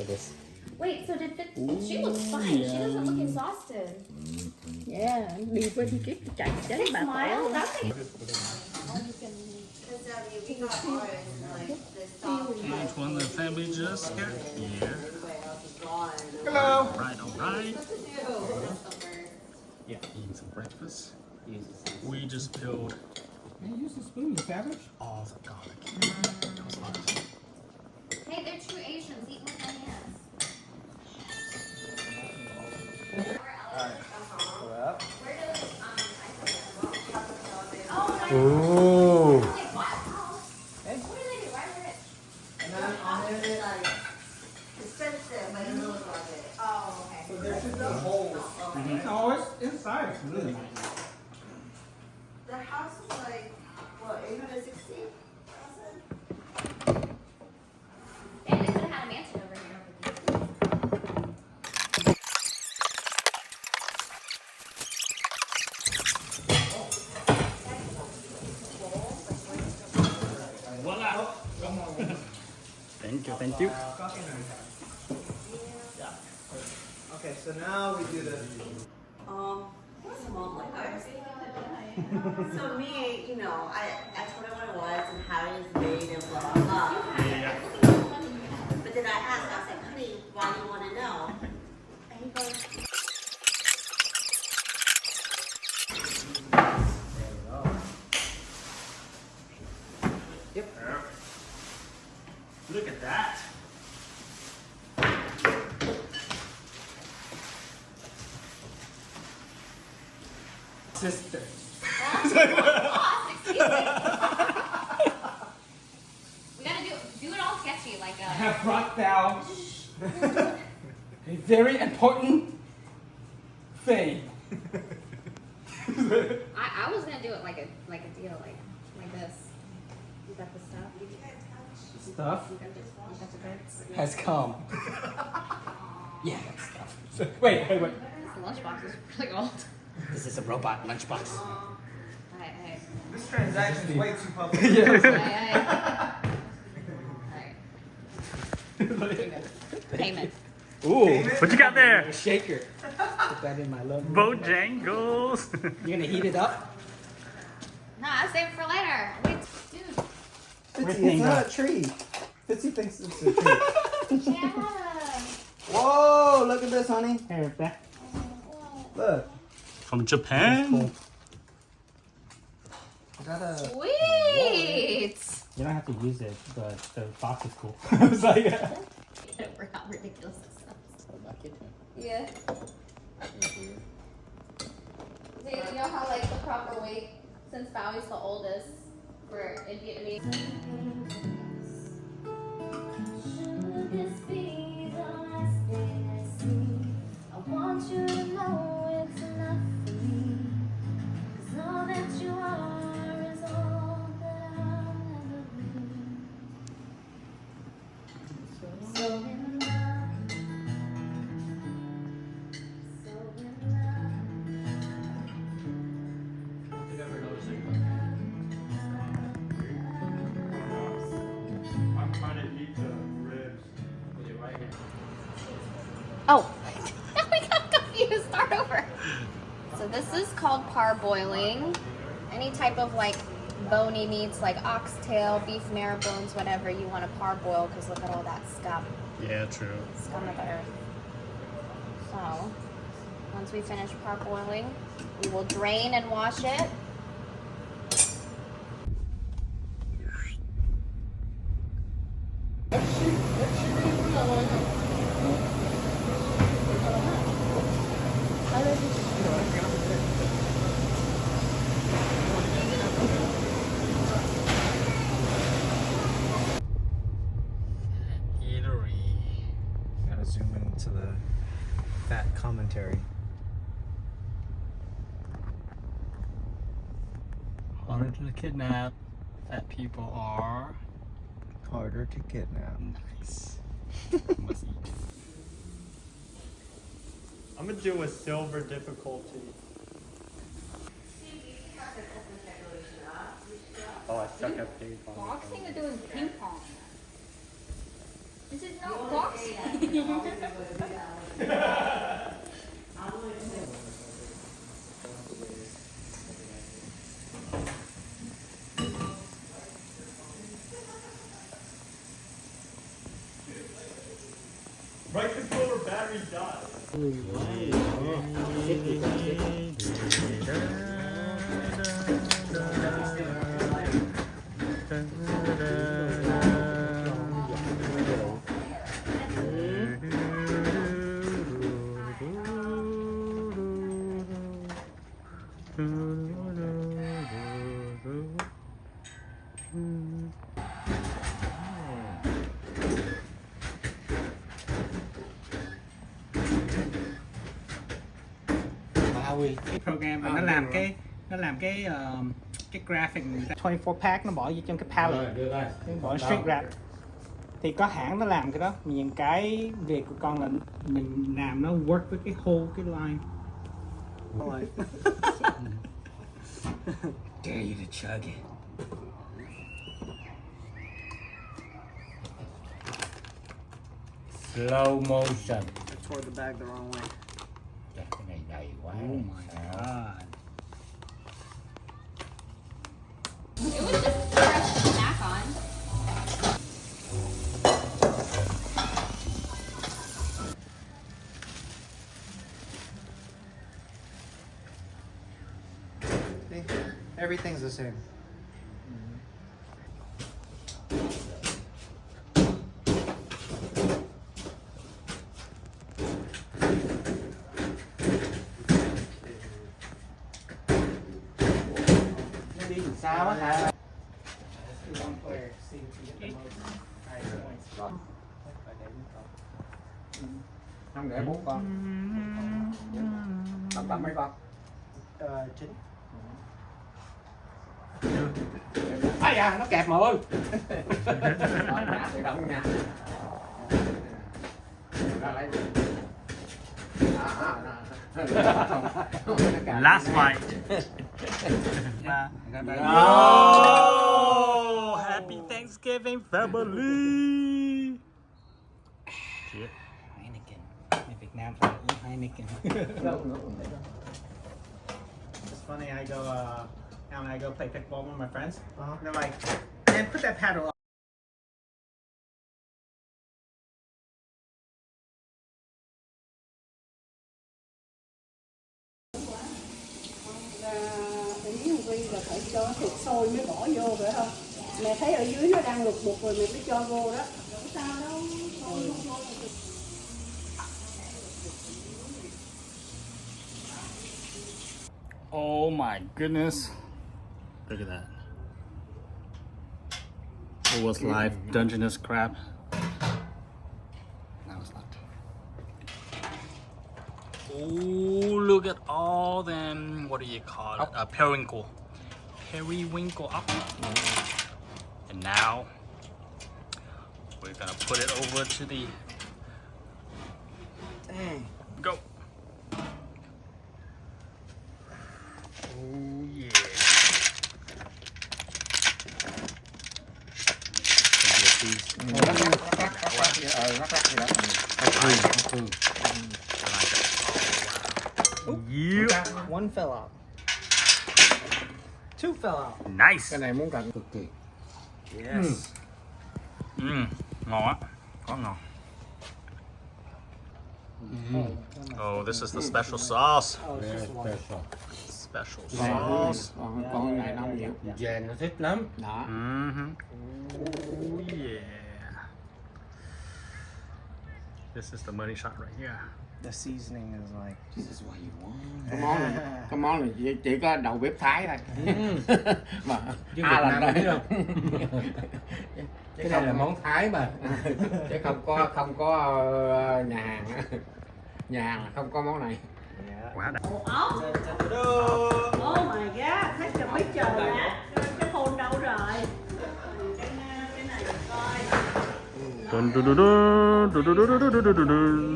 at this. Wait, so she looks fine. She doesn't look exhausted. Yeah, đi với đi kiếp chạy chết bà Smile? khỏe. That's like... Anh-Tuan, the family just got here. Hello. Alright. Yeah, eating some breakfast. We just peeled Hey, use the spoon, you savage. all the garlic. That was hot. Hey, they're true Asians. Eat with their hands. Ooh. What do they do? Why are they rich? And then on it is like expensive, but it looks like it. Oh, okay. So there's just a hole. No, it's inside. It's really nice. The house is like, what, 860,000? Damn, they could have had a mansion over here. Voila! Thank you, thank you. Okay, so now we do the. What's mom like? So me, you know, I told her what it was and how it is made and blah, blah, blah. Yeah. But then I asked, I was like, honey, why do you want to know? And he goes, Look at that. Sister. Excuse me. We gotta do it all sketchy, like I have brought down a very important thing. I was gonna do it like a deal, like this. You got the stuff. Stuff You got the goods. has come. Yeah, that stuff. Wait. The lunchbox is really old. This is a robot lunchbox. Hey. This transaction is way too public. Yeah. Alright. Payment. Ooh. What you got there? A shaker. Put that in my love. Bojangles. You're gonna heat it up? Nah, I save it for later. Wait, dude. Fitzy, It's not a tree. Fitzy thinks it's a tree. Yeah. Whoa, look at this, honey. Here, back. Look. From Japan. I got a. Sweet. You don't have to use it, but the box is cool. I was like, We're not ridiculous. This Yeah. So you know how like the proper weight, since Bowie's the oldest, for in Vietnamese. Should this be the last thing I see? I want you to know it's enough for me. 'Cause all that you are is all that I'll ever be. So in love. So in love. I'm trying to eat the ribs with your right hand. Oh, we got confused. Start over. So this is called parboiling. Any type of like bony meats like oxtail, beef marrow bones, whatever you want to parboil, because look at all that scum. Yeah, true. Scum of the earth. So once we finish parboiling, we will drain and wash it. Eatery. Gotta zoom into the fat commentary. Harder to kidnap. Fat people are Harder to kidnap. nice. Must eat. I'm gonna do a silver difficulty. Oh, I suck at ping pong. Boxing or doing ping pong? Is it not box? Right controller battery died. Cái program mà nó làm cái graphic 24 pack nó bỏ vô trong cái palette, nó bỏ straight wrap. Thì có hãng nó làm cái đó, nhưng cái việc của con là mình làm nó work với cái whole cái line. Dare you to chug it. Slow motion. I tore the bag the wrong way. Cái này đầy quá. Oh my god. It was just for us to snack on. Everything's the same. Nó đi làm sao á hả? Không để 4 con. Tầm mấy con? 9. Ai da, nó kẹp mà ơi. Tự động nha. Ra lấy. Last bite. Oh, happy Thanksgiving, family. Cheers. Heineken. Ở Việt Nam phải uống Heineken. It's funny, I go out and I go play pickleball with my friends. And they're like, man, put that paddle up. Tự nhiên Vi là phải cho thịt sôi mới bỏ vô phải không? Mẹ thấy ở dưới nó đang lục bục rồi mẹ mới cho vô đó. Không sao đâu. Oh my goodness. Look at that. It was live Dungeness Crab. No, it's not. Oh, look at all them, what do you call it? Periwinkle. Periwinkle up. And now, we're gonna put it over to the... Go. Oh yeah. Yeah. One fell out. Two fell out. Nice. Cái này muốn cạnh cực kỳ. Yes. Ngon á. Có ngon. Oh, this is the special sauce. Very special. Special sauce. Con này nó nhiều. Jen nó thích lắm. Đó. Oh yeah. This is the money shot right here. The seasoning is like. This is what you want. Cái món này chỉ có đầu bếp Thái thôi. Mà lần đây không. Cái này là món Thái mà. Chứ không có nhà hàng. Nhà hàng là không có món này. Quá đã. Oh my god, thấy chồng mấy trời nè. Cái phone đâu rồi? Cái này coi. Dun dun dun dun dun dun dun dun dun dun.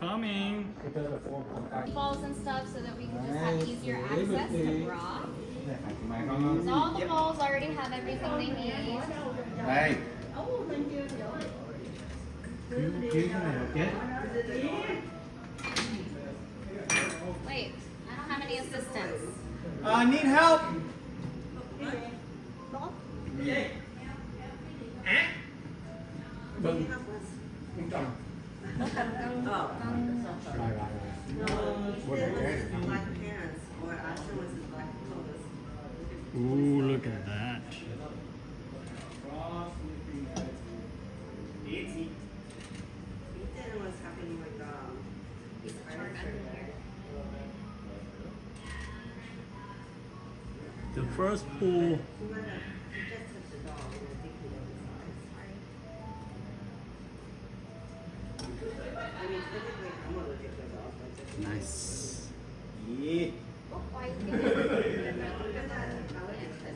Coming. balls and stuff so that we can just have easier access to broth. So all the bowls already have everything they need. Đây. Wait, I don't have any assistants. I need help. Ooh, look at that. The first pool. Nice. Yeah. Why you think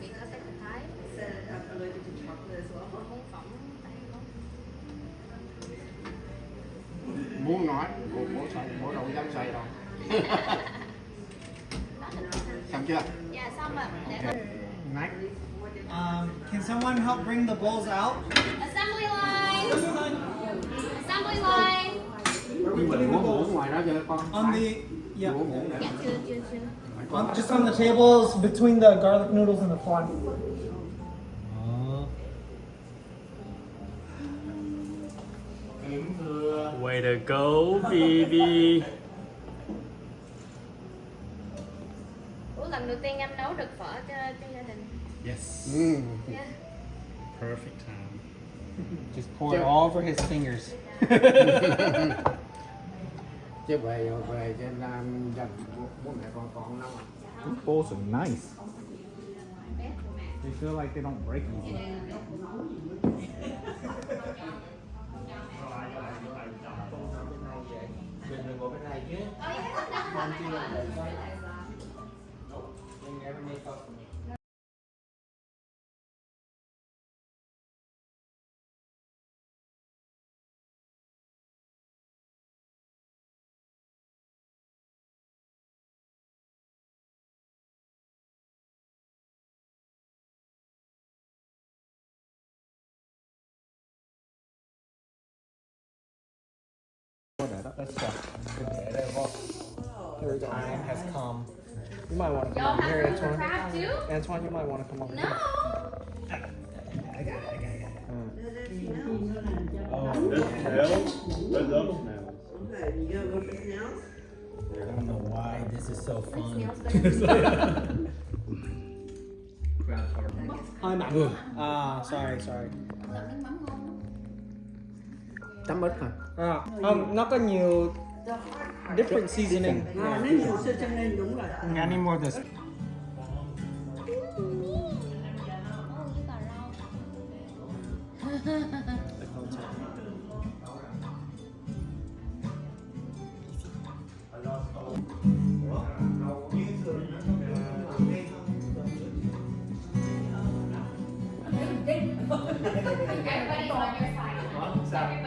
because of the Thai? Muốn nói, mỗi đầu dám xoay đâu. Xong chưa? Yeah, xong rồi. Next. Can someone help bring the bowls out? Assembly line! Assembly line! Mình muốn ngủ ngoài đó cho con. On the yeah. Yeah, chưa. Just on the tables between the garlic noodles and the flan. Way to go, baby. Ủa, lần đầu tiên em nấu được phở cho gia đình. Yes. Yeah. Perfect time. Just pour it all over his fingers. Chứ về cho dành bố mẹ con đâu. These bowls are nice. They feel like they don't break easily. Let's go. Here we go. Time has come. You might want to come Y'all over have here, room for Antoine. crab too? Antoine, you might want to come over No! here. Oh, I love smells. Okay, you gotta look at now. I don't know why this is so fun. Sorry. Chấm ít thôi. Nó có nhiều different seasoning. Nó nhiều sơ chân lên đúng rồi. I need more of this. Everybody's on your side.